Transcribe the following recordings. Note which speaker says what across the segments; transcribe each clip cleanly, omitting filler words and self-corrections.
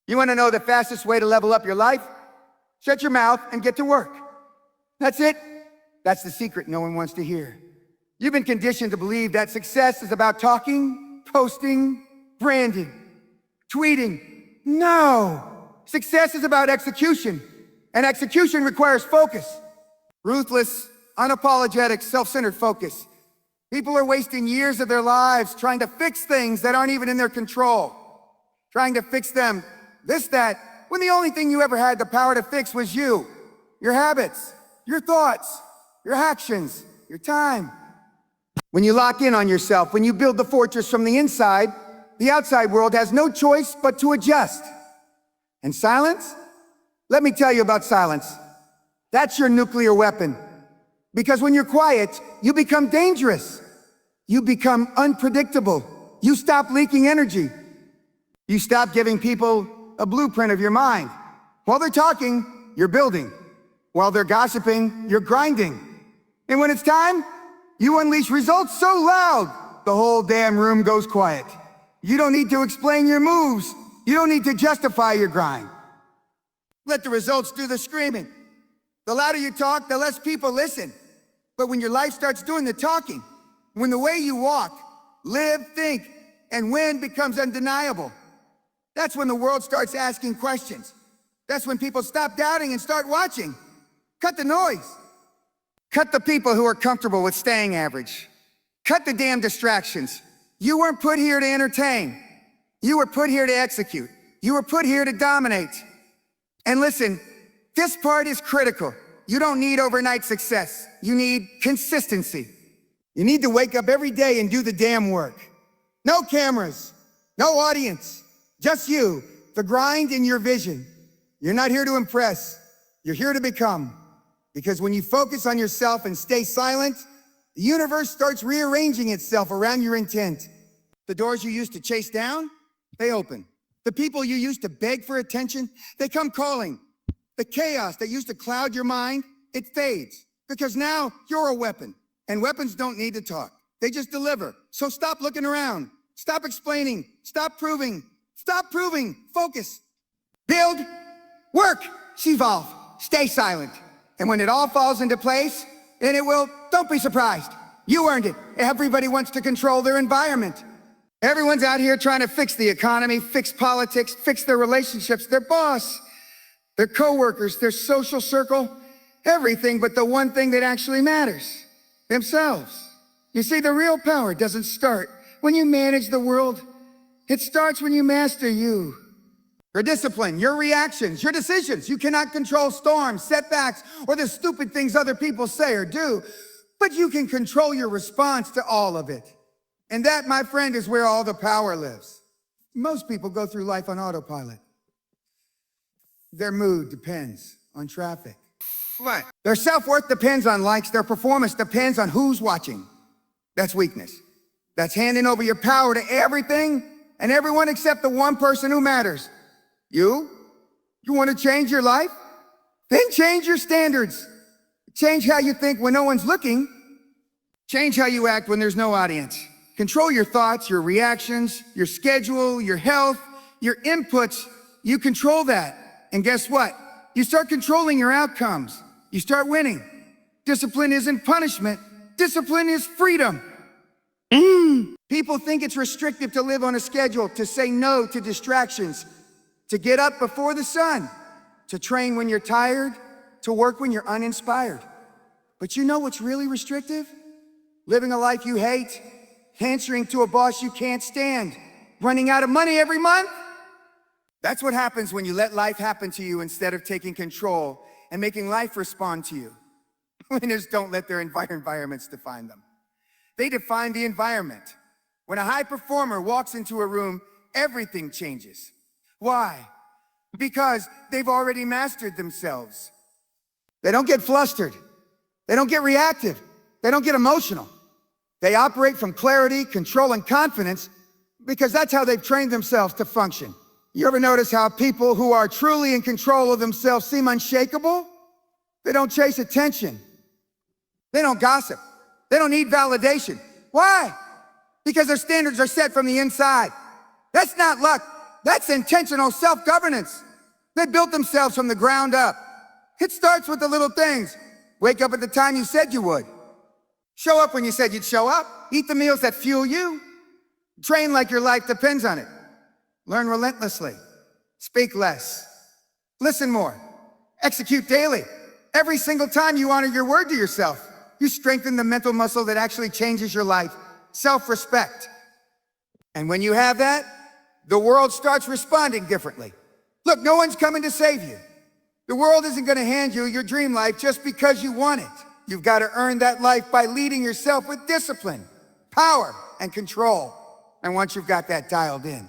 Speaker 1: You want to know the fastest way to level up your life? Shut your mouth and get to work. That's it. That's the secret no one wants to hear. You've been conditioned to believe that success is about talking, posting, branding, tweeting. No! Success is about execution, and execution requires focus. Ruthless, unapologetic, self-centered focus. People are wasting years of their lives trying to fix things that aren't even in their control. Trying to fix them, this, that, when the only thing you ever had the power to fix was you. Your habits, your thoughts, your actions, your time. When you lock in on yourself, when you build the fortress from the inside, the outside world has no choice but to adjust. And silence? Let me tell you about silence. That's your nuclear weapon. Because when you're quiet, you become dangerous. You become unpredictable. You stop leaking energy. You stop giving people a blueprint of your mind. While they're talking, you're building. While they're gossiping, you're grinding. And when it's time, you unleash results so loud, the whole damn room goes quiet. You don't need to explain your moves. You don't need to justify your grind. Let the results do the screaming. The louder you talk, the less people listen. But when your life starts doing the talking, when the way you walk, live, think, and win becomes undeniable, that's when the world starts asking questions. That's when people stop doubting and start watching. Cut the noise. Cut the people who are comfortable with staying average. Cut the damn distractions. You weren't put here to entertain. You were put here to execute. You were put here to dominate. And listen, this part is critical. You don't need overnight success. You need consistency. You need to wake up every day and do the damn work. No cameras, no audience, just you, the grind and your vision. You're not here to impress. You're here to become. Because when you focus on yourself and stay silent, the universe starts rearranging itself around your intent. The doors you used to chase down, they open. The people you used to beg for attention, they come calling. The chaos that used to cloud your mind, it fades. Because now you're a weapon. And weapons don't need to talk. They just deliver. So stop looking around. Stop explaining. Stop proving. Stop proving. Focus. Build. Work. Evolve. Stay silent. And when it all falls into place, and it will, don't be surprised. You earned it. Everybody wants to control their environment. Everyone's out here trying to fix the economy, fix politics, fix their relationships, their boss, their coworkers, their social circle, everything but the one thing that actually matters, themselves. You see, the real power doesn't start when you manage the world. It starts when you master you. Your discipline, your reactions, your decisions. You cannot control storms, setbacks, or the stupid things other people say or do, but you can control your response to all of it. And that, my friend, is where all the power lives. Most people go through life on autopilot. Their mood depends on traffic. What? Their self-worth depends on likes. Their performance depends on who's watching. That's weakness. That's handing over your power to everything and everyone except the one person who matters. You? You want to change your life? Then change your standards. Change how you think when no one's looking. Change how you act when there's no audience. Control your thoughts, your reactions, your schedule, your health, your inputs. You control that. And guess what? You start controlling your outcomes. You start winning. Discipline isn't punishment. Discipline is freedom. People think it's restrictive to live on a schedule, to say no to distractions, to get up before the sun, to train when you're tired, to work when you're uninspired. But you know what's really restrictive? Living a life you hate, answering to a boss you can't stand, running out of money every month. That's what happens when you let life happen to you instead of taking control and making life respond to you. Winners don't let their environments define them. They define the environment. When a high performer walks into a room, everything changes. Why? Because they've already mastered themselves. They don't get flustered. They don't get reactive. They don't get emotional. They operate from clarity, control, and confidence because that's how they've trained themselves to function. You ever notice how people who are truly in control of themselves seem unshakable? They don't chase attention. They don't gossip. They don't need validation. Why? Because their standards are set from the inside. That's not luck. That's intentional self-governance. They built themselves from the ground up. It starts with the little things. Wake up at the time you said you would. Show up when you said you'd show up. Eat the meals that fuel you. Train like your life depends on it. Learn relentlessly. Speak less. Listen more. Execute daily. Every single time you honor your word to yourself, you strengthen the mental muscle that actually changes your life. Self-respect. And when you have that, the world starts responding differently. Look, no one's coming to save you. The world isn't going to hand you your dream life just because you want it. You've got to earn that life by leading yourself with discipline, power, and control. And once you've got that dialed in,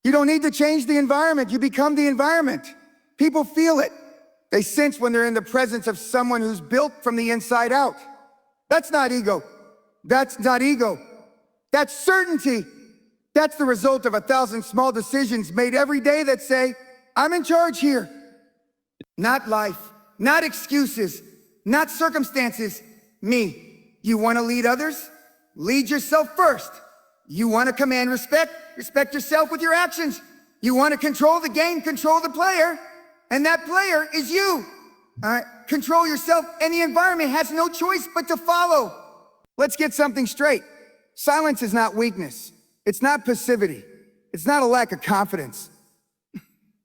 Speaker 1: you don't need to change the environment. You become the environment. People feel it. They sense when they're in the presence of someone who's built from the inside out. That's not ego. That's not ego. That's certainty. That's the result of 1,000 small decisions made every day that say, I'm in charge here. Not life, not excuses, not circumstances, me. You want to lead others? Lead yourself first. You want to command respect? Respect yourself with your actions. You want to control the game? Control the player. And that player is you. Control yourself, and the environment has no choice but to follow. Let's get something straight. Silence is not weakness. It's not passivity. It's not a lack of confidence.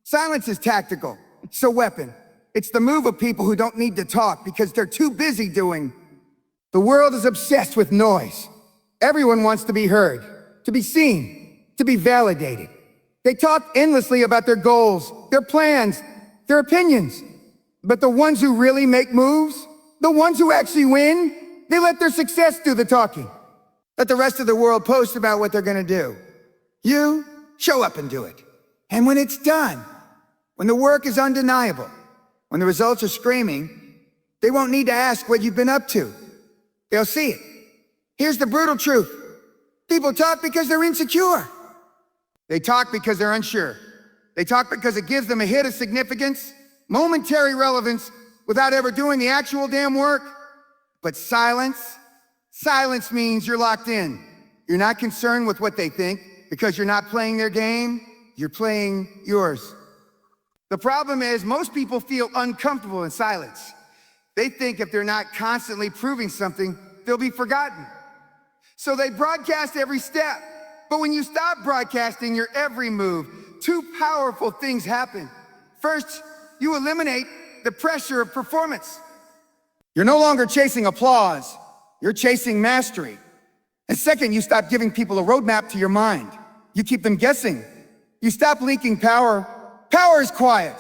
Speaker 1: Silence is tactical. It's a weapon. It's the move of people who don't need to talk because they're too busy doing. The world is obsessed with noise. Everyone wants to be heard, to be seen, to be validated. They talk endlessly about their goals, their plans, their opinions. But the ones who really make moves, the ones who actually win, they let their success do the talking. Let the rest of the world post about what they're gonna do. You show up and do it. And when it's done, when the work is undeniable, when the results are screaming, they won't need to ask what you've been up to. They'll see it. Here's the brutal truth. People talk because they're insecure. They talk because they're unsure. They talk because it gives them a hit of significance, momentary relevance, without ever doing the actual damn work. But silence means you're locked in. You're not concerned with what they think because you're not playing their game, you're playing yours. The problem is most people feel uncomfortable in silence. They think if they're not constantly proving something, they'll be forgotten. So they broadcast every step. But when you stop broadcasting your every move, two powerful things happen. First, you eliminate the pressure of performance. You're no longer chasing applause. You're chasing mastery. And second, you stop giving people a roadmap to your mind. You keep them guessing. You stop leaking power. Power is quiet.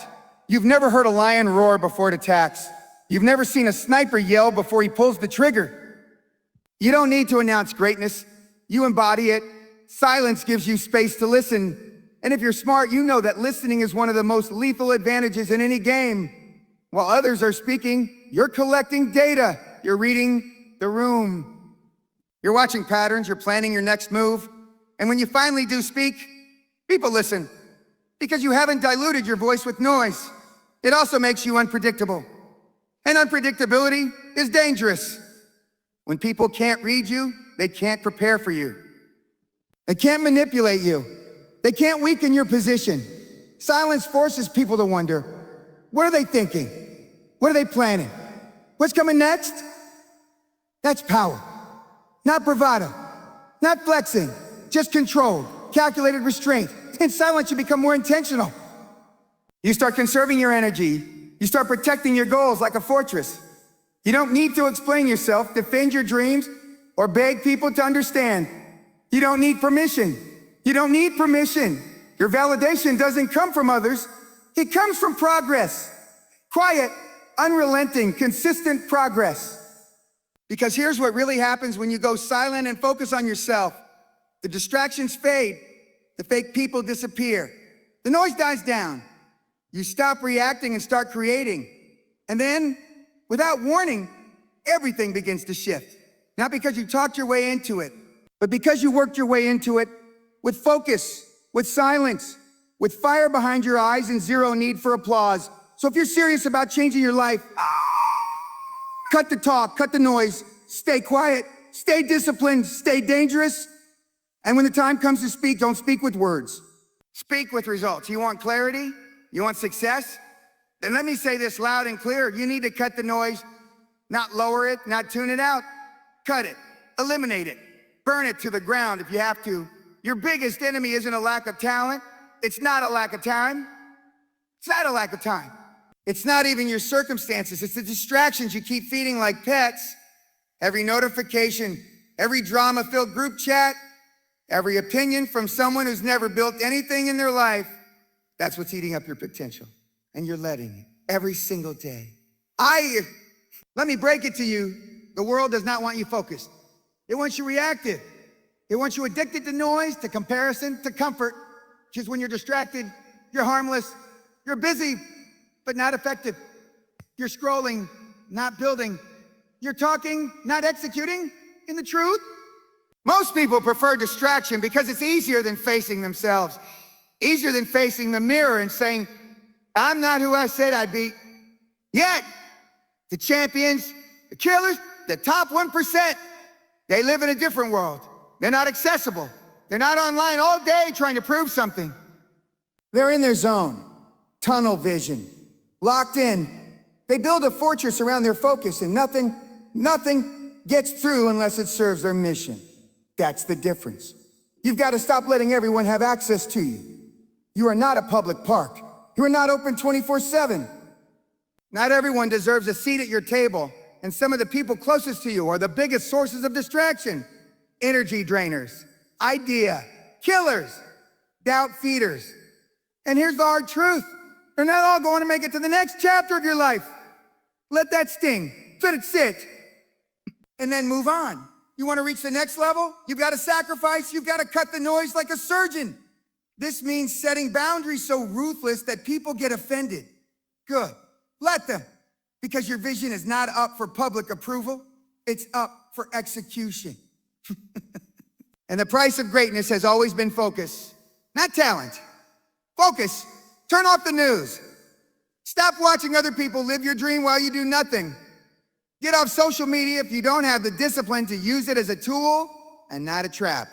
Speaker 1: You've never heard a lion roar before it attacks. You've never seen a sniper yell before he pulls the trigger. You don't need to announce greatness. You embody it. Silence gives you space to listen. And if you're smart, you know that listening is one of the most lethal advantages in any game. While others are speaking, you're collecting data. You're reading the room. You're watching patterns. You're planning your next move. And when you finally do speak, people listen because you haven't diluted your voice with noise. It also makes you unpredictable. And unpredictability is dangerous. When people can't read you, they can't prepare for you. They can't manipulate you. They can't weaken your position. Silence forces people to wonder, what are they thinking? What are they planning? What's coming next? That's power. Not bravado. Not flexing. Just control. Calculated restraint. In silence, you become more intentional. You start conserving your energy. You start protecting your goals like a fortress. You don't need to explain yourself, defend your dreams, or beg people to understand. You don't need permission. You don't need permission. Your validation doesn't come from others. It comes from progress. Quiet, unrelenting, consistent progress. Because here's what really happens when you go silent and focus on yourself. The distractions fade. The fake people disappear. The noise dies down. You stop reacting and start creating. And then, without warning, everything begins to shift. Not because you talked your way into it, but because you worked your way into it with focus, with silence, with fire behind your eyes and zero need for applause. So if you're serious about changing your life, cut the talk, cut the noise, stay quiet, stay disciplined, stay dangerous, And when the time comes to speak, don't speak with words. Speak with results. You want clarity? You want success? Then let me say this loud and clear. You need to cut the noise, not lower it, not tune it out. Cut it, eliminate it, burn it to the ground if you have to. Your biggest enemy isn't a lack of talent. It's not a lack of time. It's not a lack of time. It's not even your circumstances. It's the distractions you keep feeding like pets. Every notification, every drama-filled group chat, every opinion from someone who's never built anything in their life, that's what's eating up your potential. And you're letting it every single day. Let me break it to you. The world does not want you focused. It wants you reactive. It wants you addicted to noise, to comparison, to comfort. Because when you're distracted, you're harmless. You're busy, but not effective. You're scrolling, not building. You're talking, not executing in the truth. Most people prefer distraction because it's easier than facing themselves. Easier than facing the mirror and saying, I'm not who I said I'd be. Yet, the champions, the killers, the top 1%, they live in a different world. They're not accessible. They're not online all day trying to prove something. They're in their zone, tunnel vision, locked in. They build a fortress around their focus and nothing gets through unless it serves their mission. That's the difference. You've got to stop letting everyone have access to you. You are not a public park. You are not open 24/7. Not everyone deserves a seat at your table, and some of the people closest to you are the biggest sources of distraction. Energy drainers, idea killers, doubt feeders. And here's the hard truth. They're not all going to make it to the next chapter of your life. Let that sting, let it sit, and then move on. You want to reach the next level? You've got to sacrifice. You've got to cut the noise like a surgeon. This means setting boundaries so ruthless that people get offended. Good. Let them. Because your vision is not up for public approval. It's up for execution. And the price of greatness has always been focus, not talent. Focus. Turn off the news. Stop watching other people live your dream while you do nothing. Get off social media if you don't have the discipline to use it as a tool and not a trap.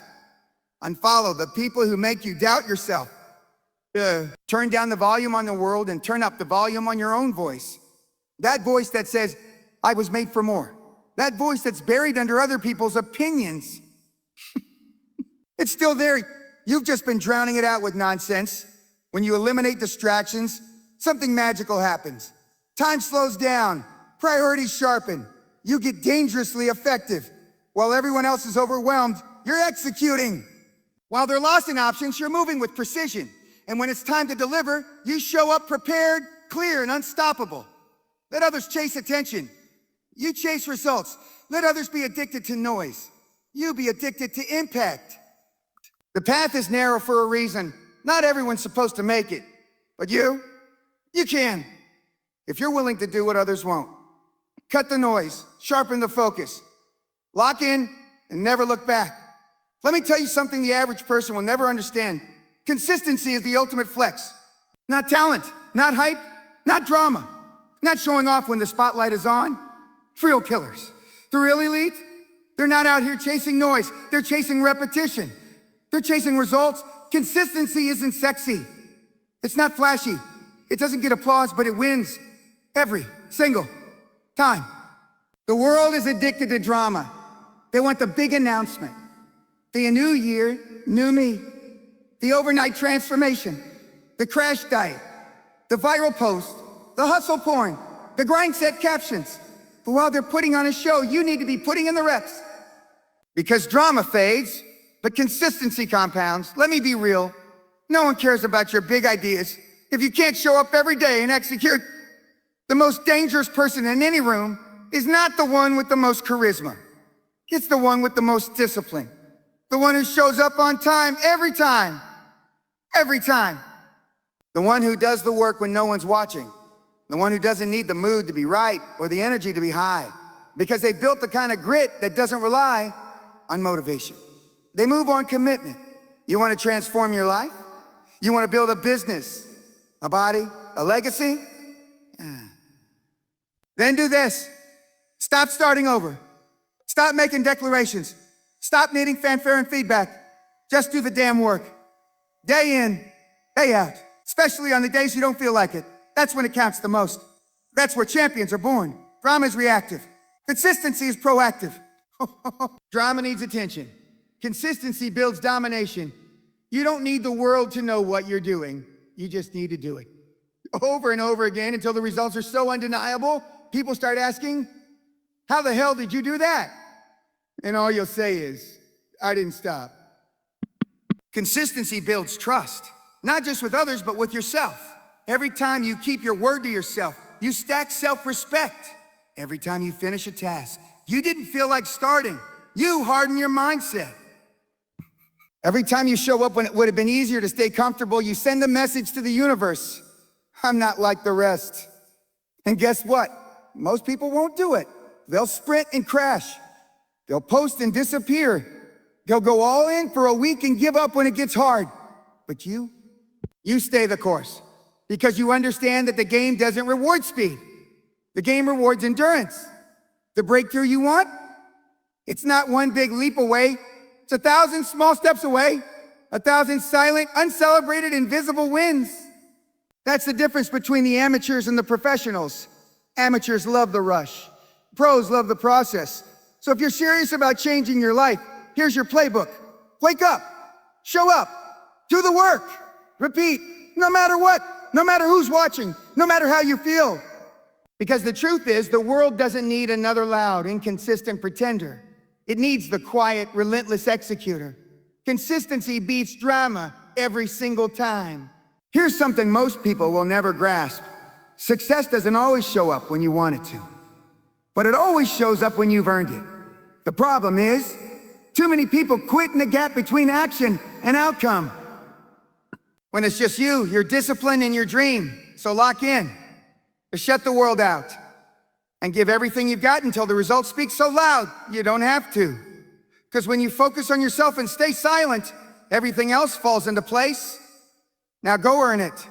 Speaker 1: Unfollow the people who make you doubt yourself. Turn down the volume on the world and turn up the volume on your own voice. That voice that says, I was made for more. That voice that's buried under other people's opinions. It's still there. You've just been drowning it out with nonsense. When you eliminate distractions, something magical happens. Time slows down. Priorities sharpen. You get dangerously effective. While everyone else is overwhelmed, you're executing. While they're lost in options, you're moving with precision. And when it's time to deliver, you show up prepared, clear, and unstoppable. Let others chase attention. You chase results. Let others be addicted to noise. You be addicted to impact. The path is narrow for a reason. Not everyone's supposed to make it. But you can. If you're willing to do what others won't. Cut the noise, sharpen the focus. Lock in and never look back. Let me tell you something the average person will never understand. Consistency is the ultimate flex. Not talent, not hype, not drama, not showing off when the spotlight is on. Real killers. The real elite, they're not out here chasing noise. They're chasing repetition. They're chasing results. Consistency isn't sexy. It's not flashy. It doesn't get applause, but it wins every single time. The world is addicted to drama. They want the big announcement. The new year, new me. The overnight transformation. The crash diet. The viral post. The hustle porn. The grind set captions. But while they're putting on a show, you need to be putting in the reps. Because drama fades, but consistency compounds. Let me be real. No one cares about your big ideas if you can't show up every day and execute. The most dangerous person in any room is not the one with the most charisma. It's the one with the most discipline. The one who shows up on time every time. Every time. The one who does the work when no one's watching. The one who doesn't need the mood to be right or the energy to be high. Because they built the kind of grit that doesn't rely on motivation. They move on commitment. You want to transform your life? You want to build a business, a body, a legacy? Then do this. Stop starting over. Stop making declarations. Stop needing fanfare and feedback. Just do the damn work. Day in, day out. Especially on the days you don't feel like it. That's when it counts the most. That's where champions are born. Drama is reactive. Consistency is proactive. Drama needs attention. Consistency builds domination. You don't need the world to know what you're doing. You just need to do it. Over and over again until the results are so undeniable, people start asking, how the hell did you do that? And all you'll say is, I didn't stop. Consistency builds trust, not just with others, but with yourself. Every time you keep your word to yourself, you stack self-respect. Every time you finish a task you didn't feel like starting, you harden your mindset. Every time you show up when it would have been easier to stay comfortable, you send a message to the universe. I'm not like the rest. And guess what? Most people won't do it. They'll sprint and crash. They'll post and disappear. They'll go all in for a week and give up when it gets hard. But you stay the course because you understand that the game doesn't reward speed. The game rewards endurance. The breakthrough you want? It's not one big leap away. It's 1,000 small steps away. 1,000 silent, uncelebrated, invisible wins. That's the difference between the amateurs and the professionals. Amateurs love the rush. Pros love the process. So if you're serious about changing your life, here's your playbook. Wake up, show up, do the work, repeat, no matter what, no matter who's watching, no matter how you feel. Because the truth is, the world doesn't need another loud, inconsistent pretender. It needs the quiet, relentless executor. Consistency beats drama every single time. Here's something most people will never grasp. Success doesn't always show up when you want it to, but it always shows up when you've earned it. The problem is, too many people quit in the gap between action and outcome. When it's just you, your discipline, and your dream. So lock in, shut the world out, and give everything you've got until the results speak so loud you don't have to. Because when you focus on yourself and stay silent, everything else falls into place. Now go earn it.